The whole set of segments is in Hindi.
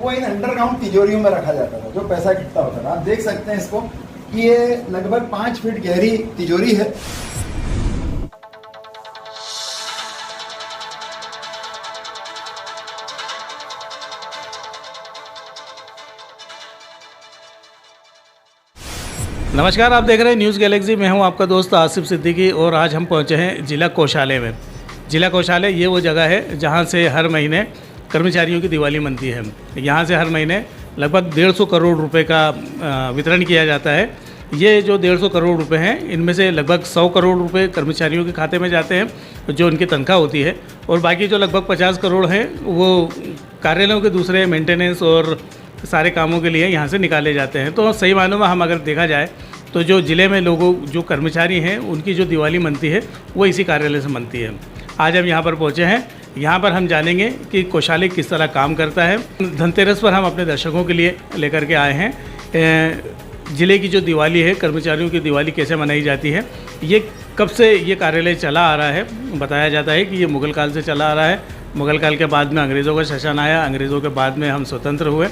वो इन अंडरग्राउंड तिजोरियों में रखा जाता था, जो पैसा इकट्ठा होता था। आप देख सकते हैं इसको कि ये लगभग 5 फीट गहरी तिजोरी है। नमस्कार, आप देख रहे हैं न्यूज़ गैलेक्सी। मैं हूं आपका दोस्त आसिफ सिद्दीकी और आज हम पहुंचे हैं जिला कोषालय में। जिला कोषालय ये वो जगह है जहां से हर महीने कर्मचारियों की दिवाली मनती है। यहां से हर महीने लगभग 150 करोड़ रुपए का वितरण किया जाता है। ये जो 150 करोड़ रुपए हैं, इनमें से लगभग 100 करोड़ रुपए कर्मचारियों के खाते में जाते हैं जो उनकी तनख्वाह होती है, और बाकी जो लगभग 50 करोड़ हैं वो कार्यालयों के दूसरे मेंटेनेंस और सारे कामों के लिए यहाँ से निकाले जाते हैं। तो सही मानों में हम अगर देखा जाए तो जो ज़िले में लोगों जो कर्मचारी हैं उनकी जो दिवाली मनती है वो इसी कार्यालय से मनती है। आज हम यहाँ पर पहुँचे हैं। यहाँ पर हम जानेंगे कि कोषालय किस तरह काम करता है। धनतेरस पर हम अपने दर्शकों के लिए लेकर के आए हैं ज़िले की जो दिवाली है, कर्मचारियों की दिवाली कैसे मनाई जाती है, ये कब से ये कार्यालय चला आ रहा है। बताया जाता है कि ये मुग़ल काल से चला आ रहा है। मुग़ल काल के बाद में अंग्रेज़ों का शासन आया, अंग्रेज़ों के बाद में हम स्वतंत्र हुए।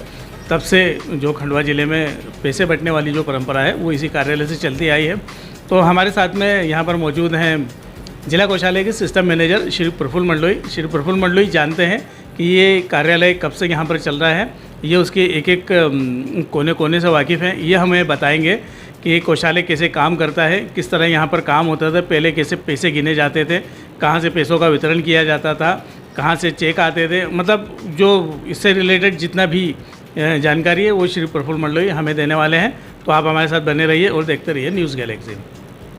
तब से जो खंडवा ज़िले में पैसे बँटने वाली जो परंपरा है वो इसी कार्यालय से चलती आई है। तो हमारे साथ में यहाँ पर मौजूद हैं जिला कोषालय के सिस्टम मैनेजर श्री प्रफुल्ल मंडलोई। श्री प्रफुल्ल मंडलोई जानते हैं कि ये कार्यालय कब से यहाँ पर चल रहा है, ये उसके एक एक कोने कोने से वाकिफ़ हैं। ये हमें बताएंगे कि कोषालय कैसे काम करता है, किस तरह यहाँ पर काम होता था, पहले कैसे पैसे गिने जाते थे, कहाँ से पैसों का वितरण किया जाता था, कहाँ से चेक आते थे, मतलब जो इससे रिलेटेड जितना भी जानकारी है वो श्री प्रफुल्ल मंडलोई हमें देने वाले हैं। तो आप हमारे साथ बने रहिए और देखते रहिए न्यूज़ गैलेक्सी।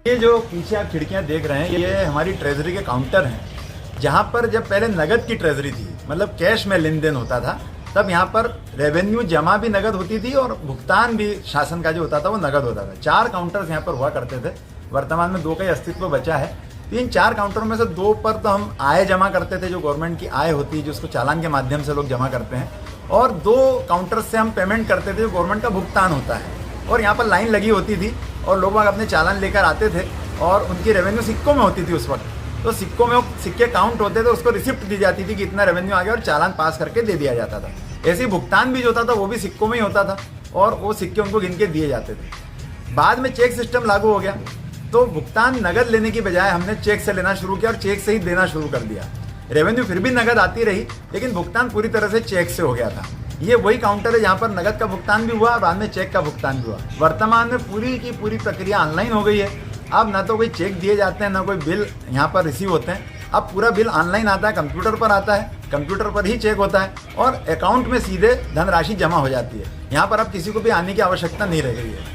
ये जो पीछे आप खिड़कियां देख रहे हैं, ये हमारी ट्रेजरी के काउंटर हैं, जहां पर जब पहले नगद की ट्रेजरी थी, मतलब कैश में लेन देन होता था, तब यहाँ पर रेवेन्यू जमा भी नगद होती थी और भुगतान भी शासन का जो होता था वो नगद होता था। 4 काउंटर्स यहाँ पर हुआ करते थे। वर्तमान में 2 का ही अस्तित्व बचा है। तो इन 4 काउंटरों में से 2 पर तो हम आय जमा करते थे, जो गवर्नमेंट की आय होती है, जिसको चालान के माध्यम से लोग जमा करते हैं, और 2 काउंटर से हम पेमेंट करते थे, जो गवर्नमेंट का भुगतान होता है। और यहाँ पर लाइन लगी होती थी और लोग अपने चालान लेकर आते थे और उनकी रेवेन्यू सिक्कों में होती थी उस वक्त। तो सिक्कों में सिक्के काउंट होते थे, उसको रिसिप्ट दी जाती थी कि इतना रेवेन्यू आ गया और चालान पास करके दे दिया जाता था। ऐसे ही भुगतान भी जो होता था वो भी सिक्कों में ही होता था और वो सिक्के उनको गिन के दिए जाते थे। बाद में चेक सिस्टम लागू हो गया, तो भुगतान नगद लेने की बजाय हमने चेक से लेना शुरू किया और चेक से ही देना शुरू कर दिया। रेवेन्यू फिर भी नगद आती रही, लेकिन भुगतान पूरी तरह से चेक से हो गया था। ये वही काउंटर है जहाँ पर नगद का भुगतान भी हुआ और बाद में चेक का भुगतान भी हुआ। वर्तमान में पूरी की पूरी प्रक्रिया ऑनलाइन हो गई है। अब ना तो कोई चेक दिए जाते हैं, ना कोई बिल यहाँ पर रिसीव होते हैं। अब पूरा बिल ऑनलाइन आता है, कंप्यूटर पर आता है, कंप्यूटर पर ही चेक होता है और अकाउंट में सीधे धनराशि जमा हो जाती है। यहाँ पर अब किसी को भी आने की आवश्यकता नहीं रह गई है।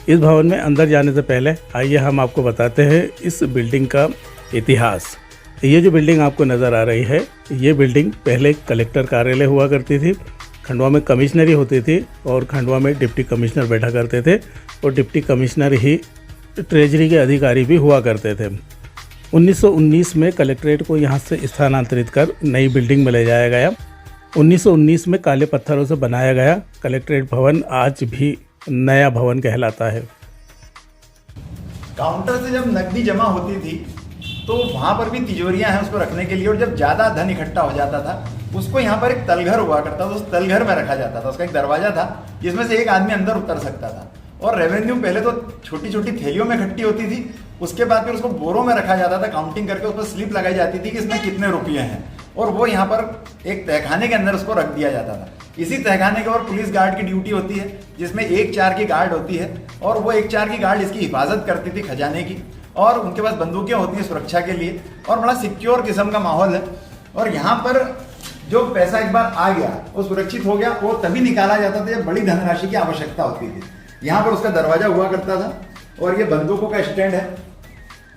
इस भवन में अंदर जाने से पहले आइए हम आपको बताते हैं इस बिल्डिंग का इतिहास। ये जो बिल्डिंग आपको नज़र आ रही है, ये बिल्डिंग पहले कलेक्टर कार्यालय हुआ करती थी। खंडवा में कमिश्नरी होती थी और खंडवा में डिप्टी कमिश्नर बैठा करते थे और डिप्टी कमिश्नर ही ट्रेजरी के अधिकारी भी हुआ करते थे। 1919 में कलेक्ट्रेट को यहाँ से स्थानांतरित कर नई बिल्डिंग में ले जाया गया। 1919 में काले पत्थरों से बनाया गया कलेक्ट्रेट भवन आज भी नया भवन कहलाता है। काउंटर से जब नकदी जमा होती थी तो वहाँ पर भी तिजोरियाँ हैं उसको रखने के लिए, और जब ज़्यादा धन इकट्ठा हो जाता था उसको यहाँ पर एक तलघर हुआ करता था, उस तलघर में रखा जाता था। उसका एक दरवाजा था जिसमें से एक आदमी अंदर उतर सकता था। और रेवेन्यू पहले तो छोटी छोटी थैलियों में इकट्ठी होती थी, उसके बाद फिर उसको बोरों में रखा जाता था, काउंटिंग करके उस पर स्लिप लगाई जाती थी कि इसमें कितने रुपये हैं, और वो यहाँ पर एक तहखाने के अंदर उसको रख दिया जाता था। इसी तहखाने के ऊपर पुलिस गार्ड की ड्यूटी होती है, जिसमें 1-4 की गार्ड होती है, और वो 1-4 की गार्ड इसकी हिफाजत करती थी खजाने की, और उनके पास बंदूकें होती हैं सुरक्षा के लिए, और बड़ा सिक्योर किस्म का माहौल है। और यहाँ पर जो पैसा एक बार आ गया वो सुरक्षित हो गया, वो तभी निकाला जाता था जब बड़ी धनराशि की आवश्यकता होती थी। यहाँ पर उसका दरवाजा हुआ करता था और ये बंदूकों का स्टैंड है।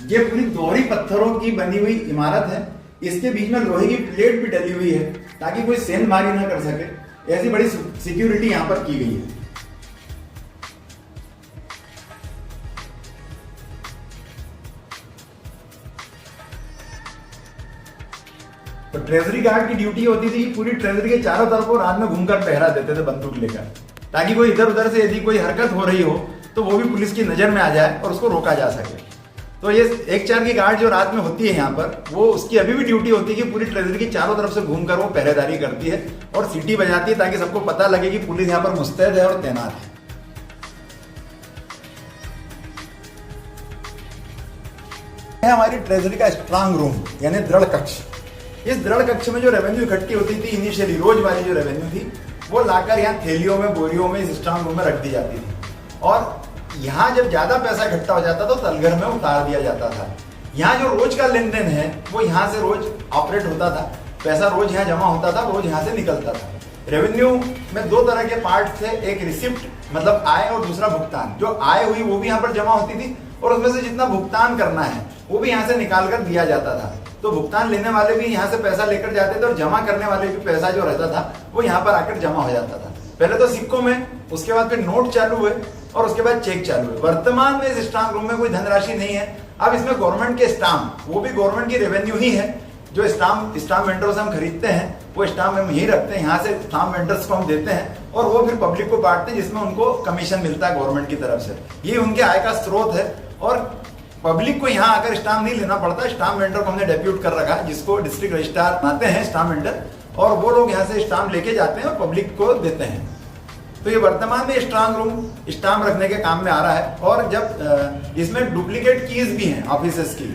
ये पूरी दोहरी पत्थरों की बनी हुई इमारत है। इसके बीच में लोहे की प्लेट भी डली हुई है ताकि कोई सेंधमारी ना कर सके। ऐसी बड़ी सिक्योरिटी यहाँ पर की गई है। तो ट्रेजरी गार्ड की ड्यूटी होती थी, पूरी ट्रेजरी के चारों तरफ वो रात में घूमकर पहरा देते थे बंदूक लेकर, ताकि कोई इधर उधर से यदि कोई हरकत हो रही हो तो वो भी पुलिस की नजर में आ जाए और उसको रोका जा सके। तो ये 1-4 की गार्ड जो रात में होती है यहाँ पर, वो उसकी अभी भी ड्यूटी होती है कि पूरी ट्रेजरी की चारों तरफ से घूमकर वो पहरेदारी करती है और सीटी बजाती है ताकि सबको पता लगे कि पुलिस यहाँ पर मुस्तैद है और तैनात है। हमारी ट्रेजरी का स्ट्रांग रूम यानी दृढ़ कक्ष। इस दृढ़ कक्ष में जो रेवेन्यू इकट्ठी होती थी इनिशियली, रोज वाली जो रेवेन्यू थी, वो लाकर यहाँ थैलियों में, बोरियों में इस स्ट्रांग रूम में रख दी जाती थी और यहाँ जब ज्यादा पैसा इकट्ठा हो जाता तो तलघर में उतार दिया जाता था। यहाँ जो रोज का लेन देन है वो यहाँ से रोज ऑपरेट होता था, पैसा रोज यहाँ जमा होता था, रोज यहाँ से निकलता था। रेवेन्यू में 2 तरह के पार्ट थे, एक रिसिप्ट मतलब आय और दूसरा भुगतान। जो आय हुई वो भी यहाँ पर जमा होती थी और उसमें से जितना भुगतान करना है वो भी यहाँ से निकाल कर दिया जाता था। तो भुगतान लेने वाले भी यहाँ से पैसा लेकर जाते थे और जमा करने वाले भी पैसा जो रहता था वो यहाँ पर आकर जमा हो जाता था। पहले तो सिक्कों में, उसके बाद फिर नोट चालू हुए और उसके बाद चेक चालू हुए। वर्तमान में इस स्टाम्प रूम में कोई धनराशि नहीं है। अब इसमें गवर्नमेंट के स्टाम्प, वो भी गवर्नमेंट की रेवेन्यू ही है। जो स्टाम्प वेंडर से हम खरीदते हैं वो स्टाम्प हम यही रखते हैं, यहाँ से स्टाम्प वेंडर्स को हम देते हैं और वो फिर पब्लिक को बांटते हैं, जिसमें उनको कमीशन मिलता है गवर्नमेंट की तरफ से। ये उनके आय का स्रोत है और पब्लिक को यहाँ आकर स्टाम्प नहीं लेना पड़ता। स्टाम्प वेंडर को हमने डेप्यूट कर रखा है, जिसको डिस्ट्रिक्ट रजिस्ट्रार आते हैं स्टाम्प वेंडर, और वो लोग यहाँ से स्टाम्प लेके जाते हैं और पब्लिक को देते हैं। तो ये वर्तमान में स्ट्रांग रूम स्टाम्प रखने के काम में आ रहा है। और जब इसमें डुप्लीकेट कीज भी हैं, ऑफिसेस की,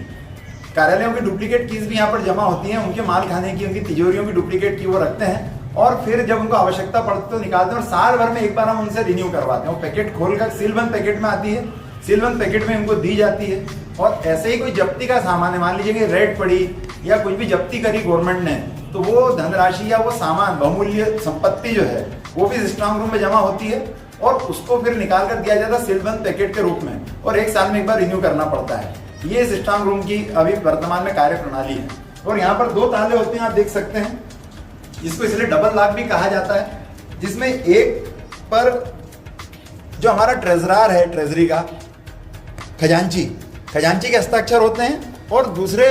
कार्यालयों की डुप्लीकेट कीज भी यहाँ पर जमा होती हैं, उनके माल खाने की, उनकी तिजोरियों की डुप्लीकेट की वो रखते हैं और फिर जब उनको आवश्यकता पड़ती तो निकालते हैं और साल भर में एक बार हम उनसे रिन्यू करवाते हैं। वो पैकेट खोलकर सीलबंद पैकेट में आती है, सीलबंद पैकेट में उनको दी जाती है। और ऐसे ही कोई जब्ती का सामान है, मान लीजिए कि रेड पड़ी या कुछ भी जब्ती करी गवर्नमेंट ने, तो वो धनराशि या वो सामान, बहुमूल्य संपत्ति जो है वो भी स्ट्रांग रूम में जमा होती है और उसको फिर निकाल कर दिया जाता है सीलबंद पैकेट के रूप में और 1 साल में एक बार रिन्यू करना पड़ता है। ये इस स्ट्रांग रूम की अभी वर्तमान में कार्य प्रणाली है। और यहाँ पर 2 ताले होते हैं, आप देख सकते हैं। इसको इसलिए डबल लॉक भी कहा जाता है, जिसमें एक पर जो हमारा ट्रेजरार है, ट्रेजरी का खजांची के हस्ताक्षर होते हैं और दूसरे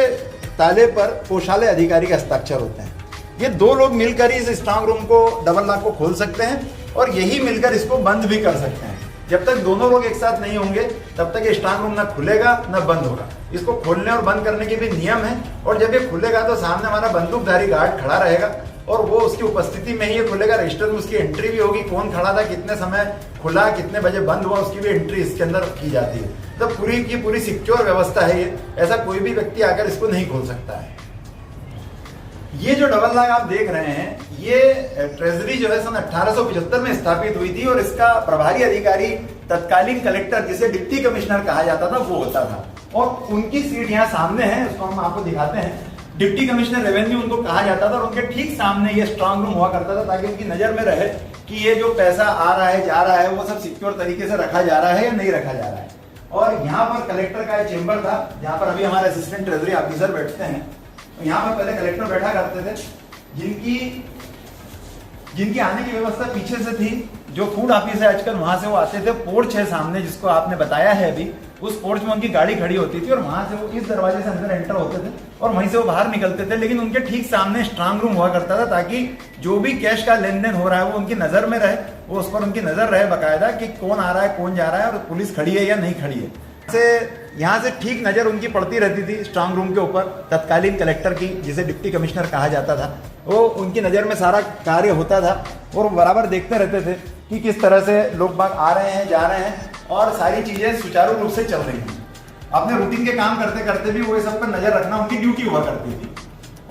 ताले पर कोषालय अधिकारी के हस्ताक्षर होते हैं। ये 2 लोग मिलकर ही इस स्ट्रांग रूम को, डबल लॉक को खोल सकते हैं और यही मिलकर इसको बंद भी कर सकते हैं। जब तक दोनों लोग एक साथ नहीं होंगे तब तक ये स्ट्रांग रूम ना खुलेगा ना बंद होगा। इसको खोलने और बंद करने के भी नियम है और जब ये खुलेगा तो सामने हमारा बंदूकधारी गार्ड खड़ा रहेगा और वो उसकी उपस्थिति में ही ये खुलेगा। रजिस्टर में उसकी एंट्री भी होगी, कौन खड़ा था, कितने समय खुला, कितने बजे बंद हुआ, उसकी भी एंट्री इसके अंदर की जाती है। तो पूरी की पूरी सिक्योर व्यवस्था है ये, ऐसा कोई भी व्यक्ति आकर इसको नहीं खोल सकता है। ये जो डबल लॉक आप देख रहे हैं, ये ट्रेजरी जो है सन 1875 में स्थापित हुई थी और इसका प्रभारी अधिकारी तत्कालीन कलेक्टर, जिसे डिप्टी कमिश्नर कहा जाता था, वो होता था। और उनकी सीट यहाँ सामने है, उसको हम आपको दिखाते हैं। डिप्टी कमिश्नर रेवेन्यू उनको कहा जाता था और उनके ठीक सामने ये स्ट्रांग रूम हुआ करता था ताकि उनकी नजर में रहे कि ये जो पैसा आ रहा है, जा रहा है, वो सब सिक्योर तरीके से रखा जा रहा है या नहीं रखा जा रहा है। और यहाँ पर कलेक्टर का चेंबर था, जहाँ पर अभी हमारे असिस्टेंट ट्रेजरी ऑफिसर बैठते हैं। तो यहाँ पर पहले कलेक्टर बैठा करते थे, जिनकी आने की व्यवस्था पीछे से थी। जो फूड ऑफिस है आजकल, वहां से वो आते थे। पोर्च है सामने, जिसको आपने बताया है अभी, उस पोर्च में उनकी गाड़ी खड़ी होती थी और वहां से वो इस दरवाजे से अंदर एंटर होते थे और वहीं से वो बाहर निकलते थे। लेकिन उनके ठीक सामने स्ट्रांग रूम हुआ करता था ताकि जो भी कैश का लेन देन हो रहा है वो उनकी नजर में रहे, वो उस पर उनकी नजर रहे बाकायदा कि कौन आ रहा है, कौन जा रहा है और पुलिस खड़ी है या नहीं खड़ी है। यहाँ से ठीक नजर उनकी पड़ती रहती थी स्ट्रांग रूम के ऊपर। तत्कालीन कलेक्टर की, जिसे डिप्टी कमिश्नर कहा जाता था, वो उनकी नजर में सारा कार्य होता था और बराबर देखते रहते थे कि किस तरह से लोग बाग आ रहे हैं, जा रहे हैं और सारी चीजें सुचारू रूप से चल रही हैं। अपने रूटीन के काम करते करते भी वो सब पर नजर रखना उनकी ड्यूटी हुआ करती थी।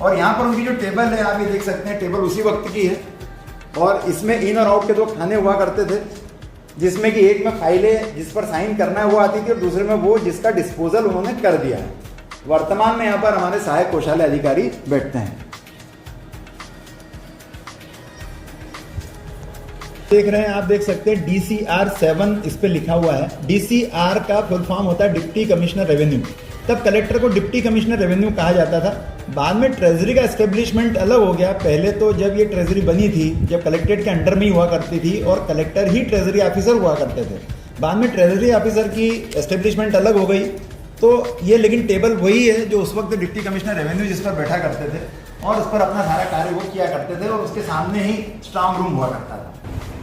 और यहाँ पर उनकी जो टेबल है, आप ये देख सकते हैं, टेबल उसी वक्त की है और इसमें इन और आउट के 2 खाने हुआ करते थे, जिसमें कि एक में फाइलें जिस पर साइन करना है वो आती थी और दूसरे में वो जिसका डिस्पोजल उन्होंने कर दिया है। वर्तमान में यहाँ पर हमारे सहायक कोषालय अधिकारी बैठते हैं। देख रहे हैं, आप देख सकते हैं DCR 7 इस पे लिखा हुआ है। DCR का फुल फॉर्म होता है डिप्टी कमिश्नर रेवेन्यू। तब कलेक्टर को डिप्टी कमिश्नर रेवेन्यू कहा जाता था। बाद में ट्रेजरी का एस्टेब्लिशमेंट अलग हो गया। पहले तो जब ये ट्रेजरी बनी थी, जब कलेक्ट्रेट के अंडर में ही हुआ करती थी और कलेक्टर ही ट्रेजरी ऑफिसर हुआ करते थे। बाद में ट्रेजरी ऑफिसर की एस्टेब्लिशमेंट अलग हो गई। तो ये लेकिन टेबल वही है जो उस वक्त डिप्टी कमिश्नर रेवेन्यू जिस पर बैठा करते थे और उस पर अपना सारा कार्य वो किया करते थे और उसके सामने ही स्ट्रांग रूम हुआ करता था।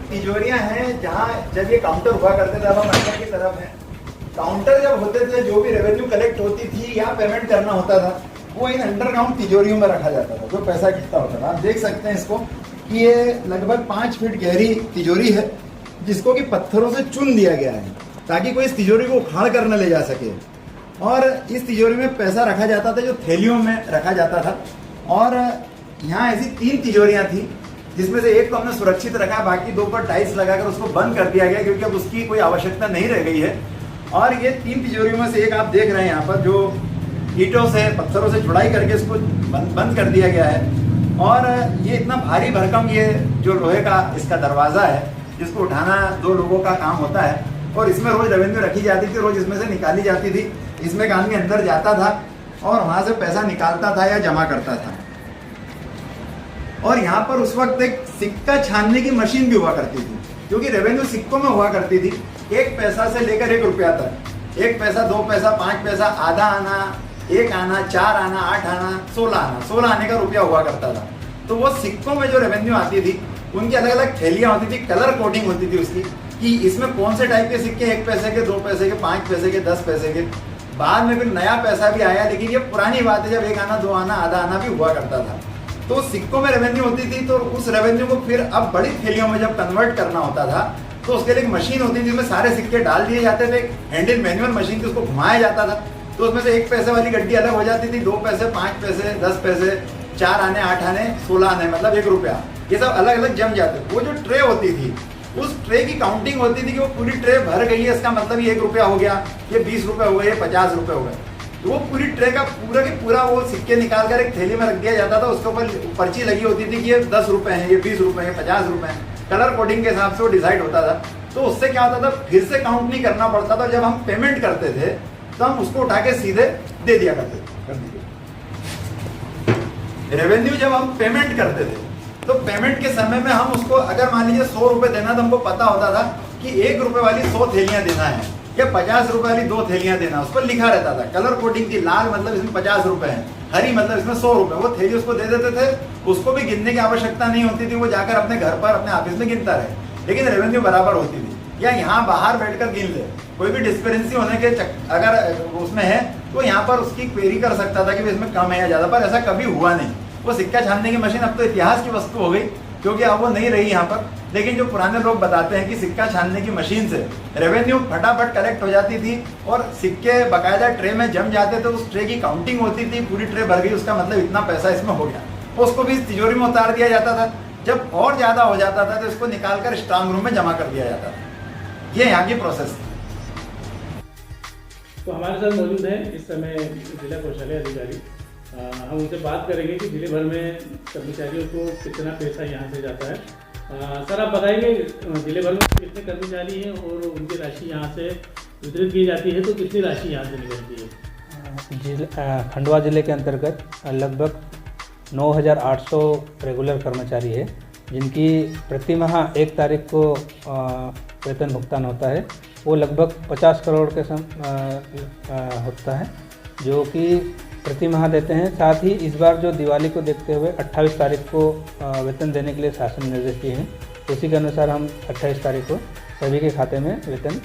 तिजोरियां हैं जहाँ जब ये काउंटर हुआ करते थे, अब हम अंदर की तरफ हैं। काउंटर जब होते थे, जो भी रेवेन्यू कलेक्ट होती थी या पेमेंट करना होता था, वो इन अंडरग्राउंड तिजोरियों में रखा जाता था, जो पैसा इकट्ठा होता था। आप देख सकते हैं इसको कि ये लगभग 5 फीट गहरी तिजोरी है, जिसको कि पत्थरों से चुन दिया गया है ताकि कोई इस तिजोरी को उखाड़ कर न ले जा सके। और इस तिजोरी में पैसा रखा जाता था, जो थैलियों में रखा जाता था। और यहाँ ऐसी 3 तिजोरियाँ थी, जिसमें से एक को हमने सुरक्षित रखा, बाकी 2 पर टाइल्स लगाकर उसको बंद कर दिया गया, क्योंकि अब उसकी कोई आवश्यकता नहीं रह गई है। और ये 3 तिजोरियों में से एक आप देख रहे हैं यहाँ पर, जो ईंटों से पत्थरों से जुड़ाई करके इसको बंद कर दिया गया है। और ये इतना भारी भरकम, ये जो लोहे का इसका दरवाज़ा है, जिसको उठाना 2 लोगों का काम होता है। और इसमें रोज रेवेन्यू रखी जाती थी, रोज इसमें से निकाली जाती थी। इसमें एक आदमी अंदर जाता था और वहाँ से पैसा निकालता था या जमा करता था। और यहाँ पर उस वक्त एक सिक्का छानने की मशीन भी हुआ करती थी, क्योंकि रेवेन्यू सिक्कों में हुआ करती थी। 1 पैसा से लेकर 1 रुपया तक, 1 पैसा, 2 पैसा, 5 पैसा, आधा आना, 1 आना, 4 आना, 8 आना, 16 आना, 16 आने का रुपया हुआ करता था। तो वो सिक्कों में जो रेवेन्यू आती थी, उनकी अलग अलग थैलियाँ होती थी, कलर कोडिंग होती थी उसकी, कि इसमें कौन से टाइप के सिक्के, 1 पैसे के, 2 पैसे के, 5 पैसे के, 10 पैसे के। बाद में फिर नया पैसा भी आया, लेकिन ये पुरानी बात है, जब 1 आना, 2 आना, आधा आना भी हुआ करता था। तो सिक्कों में रेवेन्यू होती थी, तो उस रेवेन्यू को फिर अब बड़ी थैलियों में जब कन्वर्ट करना होता था, तो उसके लिए एक मशीन होती थी, जिसमें सारे सिक्के डाल दिए जाते थे। हैंडल मैनुअल मशीन थी, उसको घुमाया जाता था। तो उसमें से 1 पैसे वाली गड्डी अलग हो जाती थी, 2 पैसे, 5 पैसे, 10 पैसे, 4 आने, 8 आने, 16 आने, मतलब 1 रुपया, ये सब अलग अलग जम जाते। वो जो ट्रे होती थी, उस ट्रे की काउंटिंग होती थी कि वो पूरी ट्रे भर गई है, इसका मतलब ये 1 रुपया हो गया, ये 20 रुपये हो गए, ये 50 रुपये हो गए। तो वो पूरी ट्रे का पूरा के पूरा वो सिक्के निकाल कर एक थैली में रख दिया जाता था। उसके ऊपर पर्ची लगी होती थी कि ये 10 रुपये हैं, ये 20 रुपये हैं, 50 रुपये हैं। कलर कोडिंग के हिसाब से वो डिसाइड होता था। तो उससे क्या होता था, फिर से काउंट नहीं करना पड़ता था। जब हम पेमेंट करते थे तो हम उसको उठा के सीधे दे दिया करते थे। रेवेन्यू जब हम पेमेंट करते थे, तो पेमेंट के समय में हम उसको, अगर मान लीजिए 100 रुपये देना, तो हमको पता होता था कि 1 रुपये वाली 100 थैलियाँ देना है, या 50 रुपये वाली 2 थैलियाँ देना। उस पर लिखा रहता था, कलर कोडिंग थी, लाल मतलब इसमें 50 रुपये है, हरी मतलब इसमें 100 रुपये। वो थैली उसको दे देते थे, उसको भी गिनने की आवश्यकता नहीं होती थी, वो जाकर अपने घर पर अपने ऑफिस में गिनता रहे। लेकिन रेवेन्यू बराबर होती थी, या यहाँ बाहर बैठकर गिन ले। कोई भी डिस्पेरेंसी होने के अगर उसमें है, तो यहाँ पर उसकी क्वेरी कर सकता था कि इसमें कम है या ज़्यादा, पर ऐसा कभी हुआ नहीं। वो सिक्का छानने की मशीन अब तो इतिहास की वस्तु हो गई, क्योंकि अब वो नहीं रही यहाँ पर। लेकिन जो पुराने लोग बताते हैं कि सिक्का छानने की मशीन से रेवेन्यू फटाफट कलेक्ट हो जाती थी, और सिक्के बाकायदा ट्रे में जम जाते थे। उस ट्रे की काउंटिंग होती थी, पूरी ट्रे भर गई, उसका मतलब इतना पैसा इसमें हो गया। उसको भी तिजोरी में उतार दिया जाता था। जब और ज़्यादा हो जाता था तो इसको निकाल कर स्ट्रांग रूम में जमा कर दिया जाता था। ये यहाँ की प्रोसेस थी। तो हमारे साथ मौजूद है इस समय जिला कोषालय अधिकारी। हम उनसे बात करेंगे कि जिले भर में कर्मचारियों को कितना पैसा यहाँ से जाता है। सर, आप बताएंगे जिले भर में कितने कर्मचारी हैं और उनकी राशि यहाँ से वितरित की जाती है, तो कितनी राशि यहाँ से निकलती है? खंडवा जिले के अंतर्गत लगभग 9,800 रेगुलर कर्मचारी है, जिनकी प्रति माह 1 तारीख को वेतन भुगतान होता है। वो लगभग 50 करोड़ के होता है, जो कि प्रति माह देते हैं। साथ ही इस बार जो दिवाली को देखते हुए 28 तारीख को वेतन देने के लिए शासन निर्देश दिए हैं, उसी के अनुसार हम 28 तारीख को सभी के खाते में वेतन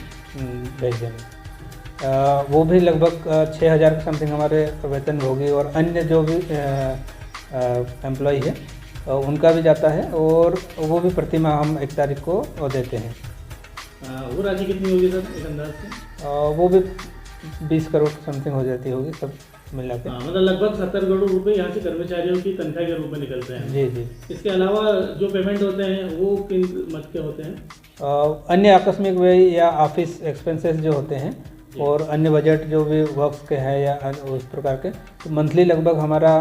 भेज देंगे। वो भी लगभग 6,000 के समथिंग हमारे वेतन भोगी और अन्य जो भी एम्प्लॉय है उनका भी जाता है, और वो भी प्रति माह हम 1 तारीख को देते हैं। वो राशि कितनी होगी सर, एक अंदाज से? वो भी 20 करोड़ समथिंग हो जाती होगी सब मिला के। मतलब लगभग 70 करोड़ रुपए यहाँ से कर्मचारियों की तनख्वाह के रूप में निकलते हैं। जी जी। इसके अलावा जो पेमेंट होते हैं वो किन मत के होते हैं? अन्य आकस्मिक व्यय या ऑफिस एक्सपेंसेस जो होते हैं, और अन्य बजट जो भी वर्क्स के हैं या उस प्रकार के, तो मंथली लगभग हमारा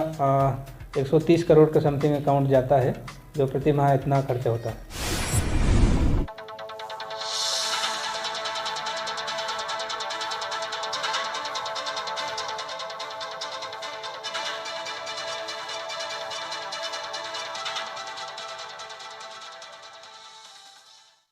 130 करोड़ के समथिंग अकाउंट जाता है, जो प्रति माह इतना खर्चा होता है।